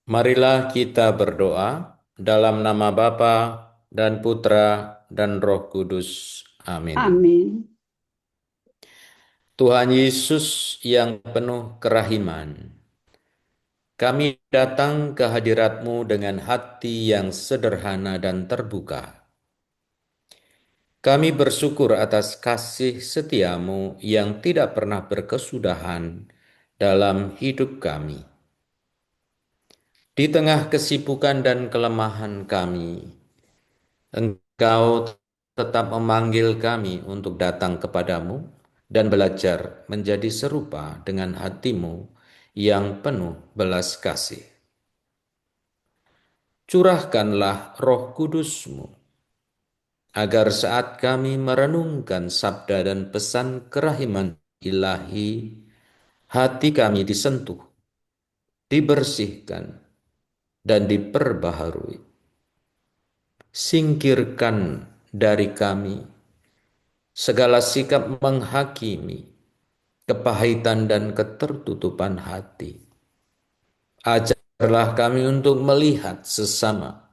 Marilah kita berdoa dalam nama Bapa dan Putra dan Roh Kudus. Amin. Amin. Tuhan Yesus yang penuh kerahiman, kami datang ke hadirat-Mu dengan hati yang sederhana dan terbuka. Kami bersyukur atas kasih setiamu yang tidak pernah berkesudahan dalam hidup kami. Di tengah kesibukan dan kelemahan kami, Engkau tetap memanggil kami untuk datang kepadamu dan belajar menjadi serupa dengan hatimu yang penuh belas kasih. Curahkanlah Roh Kudus-Mu, agar saat kami merenungkan sabda dan pesan kerahiman ilahi, hati kami disentuh, dibersihkan, dan diperbaharui. Singkirkan dari kami segala sikap menghakimi, kepahitan dan ketertutupan hati. Ajarlah kami untuk melihat sesama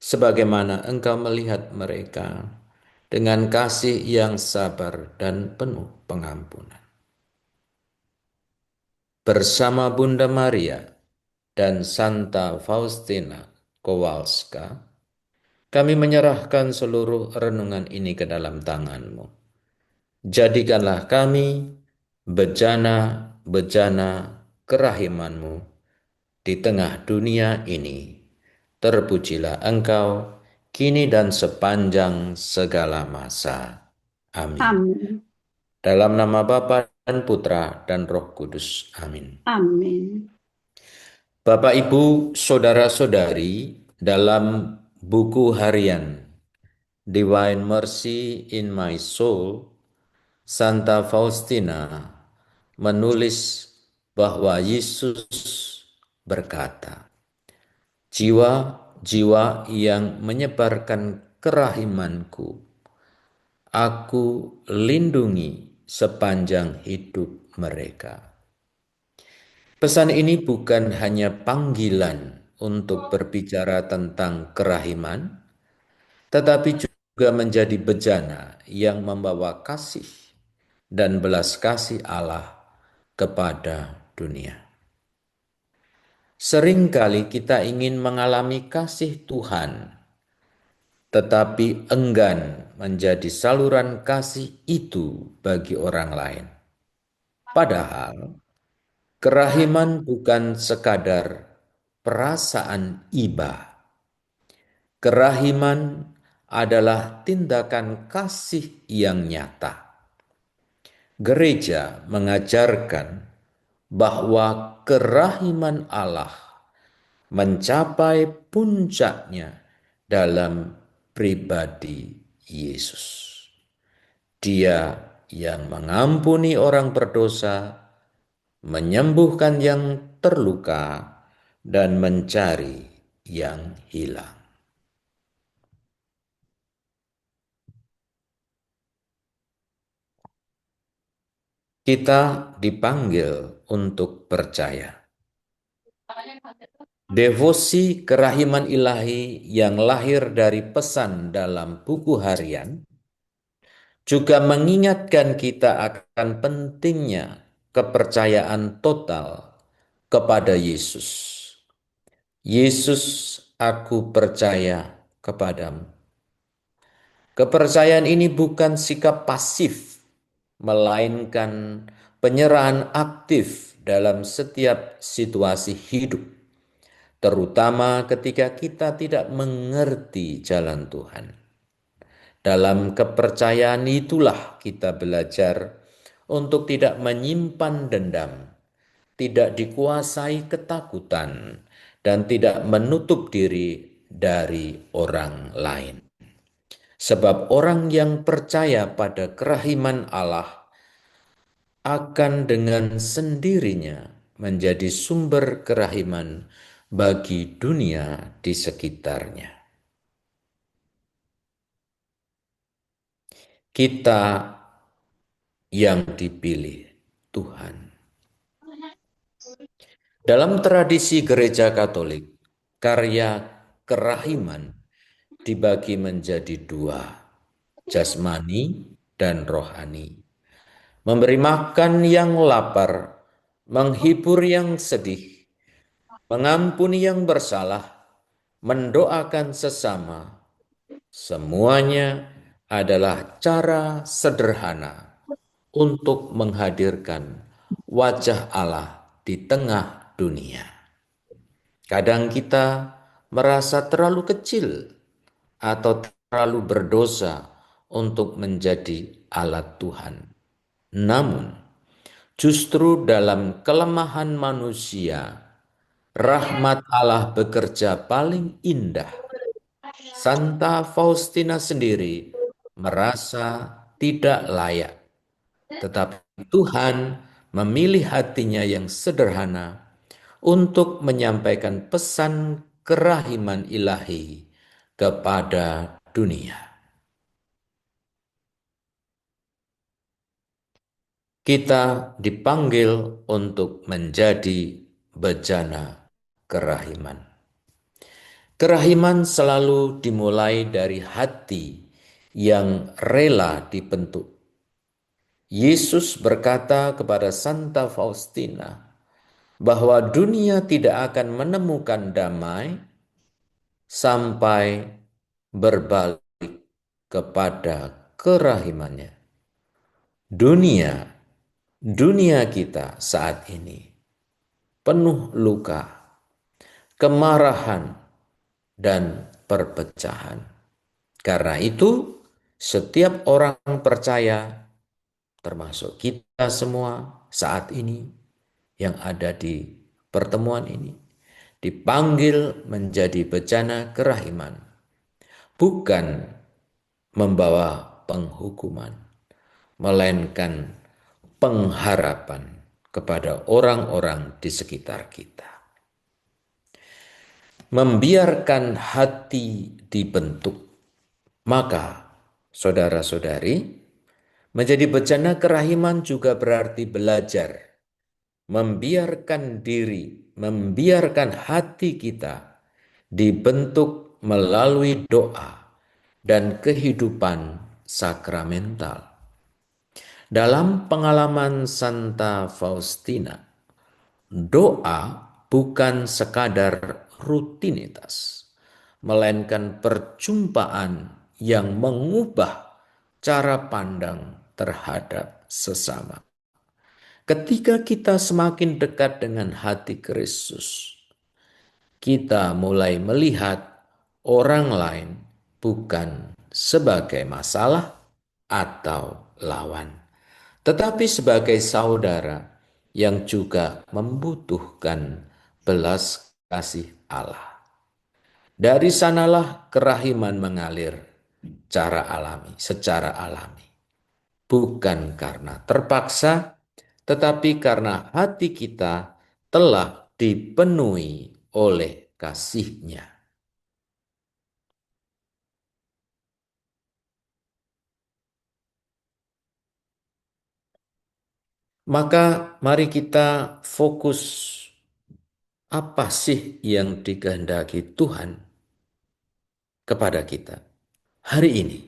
sebagaimana Engkau melihat mereka, dengan kasih yang sabar dan penuh pengampunan. Bersama Bunda Maria dan Santa Faustina Kowalska, kami menyerahkan seluruh renungan ini ke dalam tangan-Mu. Jadikanlah kami bejana-bejana kerahiman-Mu di tengah dunia ini. Terpujilah Engkau, kini dan sepanjang segala masa. Amin. Amin. Dalam nama Bapa dan Putra dan Roh Kudus. Amin. Amin. Bapak, Ibu, Saudara-saudari, dalam buku harian Divine Mercy in My Soul, Santa Faustina menulis bahwa Yesus berkata, jiwa-jiwa yang menyebarkan kerahimanku, aku lindungi sepanjang hidup mereka. Pesan ini bukan hanya panggilan untuk berbicara tentang kerahiman, tetapi juga menjadi bejana yang membawa kasih dan belas kasih Allah kepada dunia. Seringkali kita ingin mengalami kasih Tuhan, tetapi enggan menjadi saluran kasih itu bagi orang lain. Padahal, kerahiman bukan sekadar perasaan iba. Kerahiman adalah tindakan kasih yang nyata. Gereja mengajarkan bahwa kerahiman Allah mencapai puncaknya dalam pribadi Yesus. Dia yang mengampuni orang berdosa, menyembuhkan yang terluka, dan mencari yang hilang. Kita dipanggil untuk percaya. Devosi kerahiman ilahi yang lahir dari pesan dalam buku harian juga mengingatkan kita akan pentingnya kepercayaan total kepada Yesus. Yesus, aku percaya kepadamu. Kepercayaan ini bukan sikap pasif, melainkan penyerahan aktif dalam setiap situasi hidup, terutama ketika kita tidak mengerti jalan Tuhan. Dalam kepercayaan itulah kita belajar untuk tidak menyimpan dendam, tidak dikuasai ketakutan, dan tidak menutup diri dari orang lain. Sebab orang yang percaya pada kerahiman Allah akan dengan sendirinya menjadi sumber kerahiman bagi dunia di sekitarnya. Kita yang dipilih Tuhan. Dalam tradisi Gereja Katolik, karya kerahiman dibagi menjadi dua, jasmani dan rohani. Memberi makan yang lapar, menghibur yang sedih, mengampuni yang bersalah, mendoakan sesama. Semuanya adalah cara sederhana untuk menghadirkan wajah Allah di tengah dunia. Kadang kita merasa terlalu kecil atau terlalu berdosa untuk menjadi alat Tuhan. Namun, justru dalam kelemahan manusia, rahmat Allah bekerja paling indah. Santa Faustina sendiri merasa tidak layak, tetapi Tuhan memilih hatinya yang sederhana untuk menyampaikan pesan kerahiman ilahi kepada dunia. Kita dipanggil untuk menjadi bejana kerahiman. Kerahiman selalu dimulai dari hati yang rela dibentuk. Yesus berkata kepada Santa Faustina bahwa dunia tidak akan menemukan damai sampai berbalik kepada kerahimannya. Dunia kita saat ini penuh luka, kemarahan, dan perpecahan. Karena itu, setiap orang percaya, termasuk kita semua saat ini yang ada di pertemuan ini, dipanggil menjadi bejana kerahiman, bukan membawa penghukuman, melainkan pengharapan kepada orang-orang di sekitar kita. Membiarkan hati dibentuk, maka saudara-saudari, menjadi bejana kerahiman juga berarti belajar, membiarkan diri, membiarkan hati kita dibentuk melalui doa dan kehidupan sakramental. Dalam pengalaman Santa Faustina, doa bukan sekadar rutinitas, melainkan perjumpaan yang mengubah cara pandang terhadap sesama. Ketika kita semakin dekat dengan hati Kristus, kita mulai melihat orang lain bukan sebagai masalah atau lawan, tetapi sebagai saudara yang juga membutuhkan belas kasih Allah. Dari sanalah kerahiman mengalir secara alami. Bukan karena terpaksa, tetapi karena hati kita telah dipenuhi oleh kasih-Nya. Maka mari kita fokus, apa sih yang dikehendaki Tuhan kepada kita hari ini.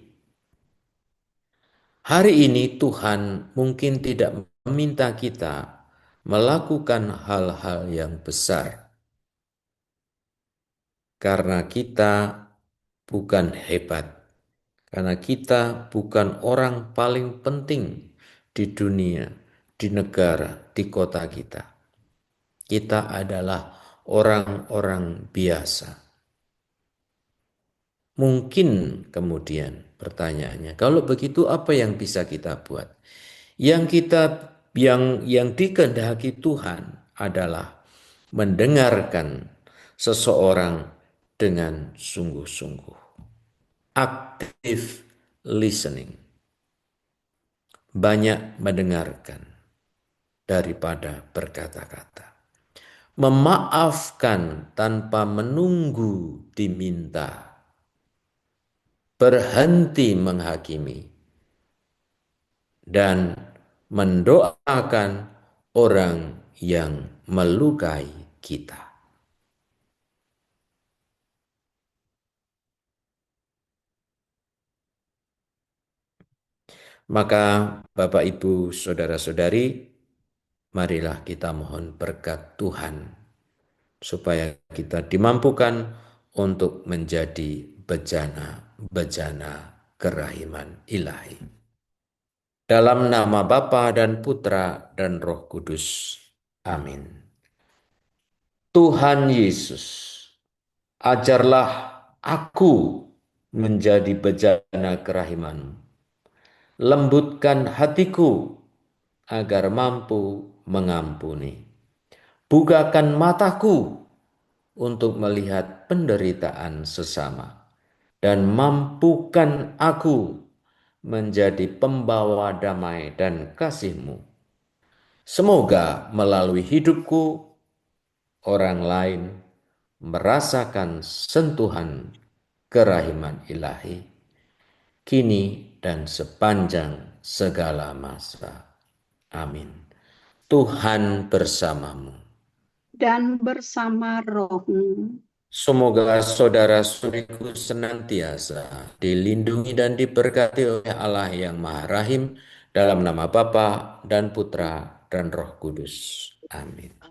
Hari ini Tuhan mungkin tidak meminta kita melakukan hal-hal yang besar, karena kita bukan hebat, karena kita bukan orang paling penting di dunia, di negara, di kota kita. Kita adalah orang-orang biasa. Mungkin kemudian pertanyaannya, kalau begitu apa yang bisa kita buat? Yang dikehendaki Tuhan adalah mendengarkan seseorang dengan sungguh-sungguh. Active listening. Banyak mendengarkan daripada berkata-kata. Memaafkan tanpa menunggu diminta. Berhenti menghakimi. Dan mendoakan orang yang melukai kita. Maka Bapak, Ibu, Saudara-saudari, marilah kita mohon berkat Tuhan supaya kita dimampukan untuk menjadi bejana-bejana kerahiman ilahi. Dalam nama Bapa dan Putra dan Roh Kudus. Amin. Tuhan Yesus, ajarlah aku menjadi bejana kerahiman. Lembutkan hatiku agar mampu mengampuni. Bukakan mataku untuk melihat penderitaan sesama. Dan mampukan aku menjadi pembawa damai dan kasih-Mu. Semoga melalui hidupku, orang lain merasakan sentuhan kerahiman ilahi, kini dan sepanjang segala masa. Amin. Tuhan bersamamu. Dan bersama rohmu. Semoga saudara-saudariku senantiasa dilindungi dan diberkati oleh Allah yang Maha Rahim dalam nama Bapa dan Putra dan Roh Kudus. Amin.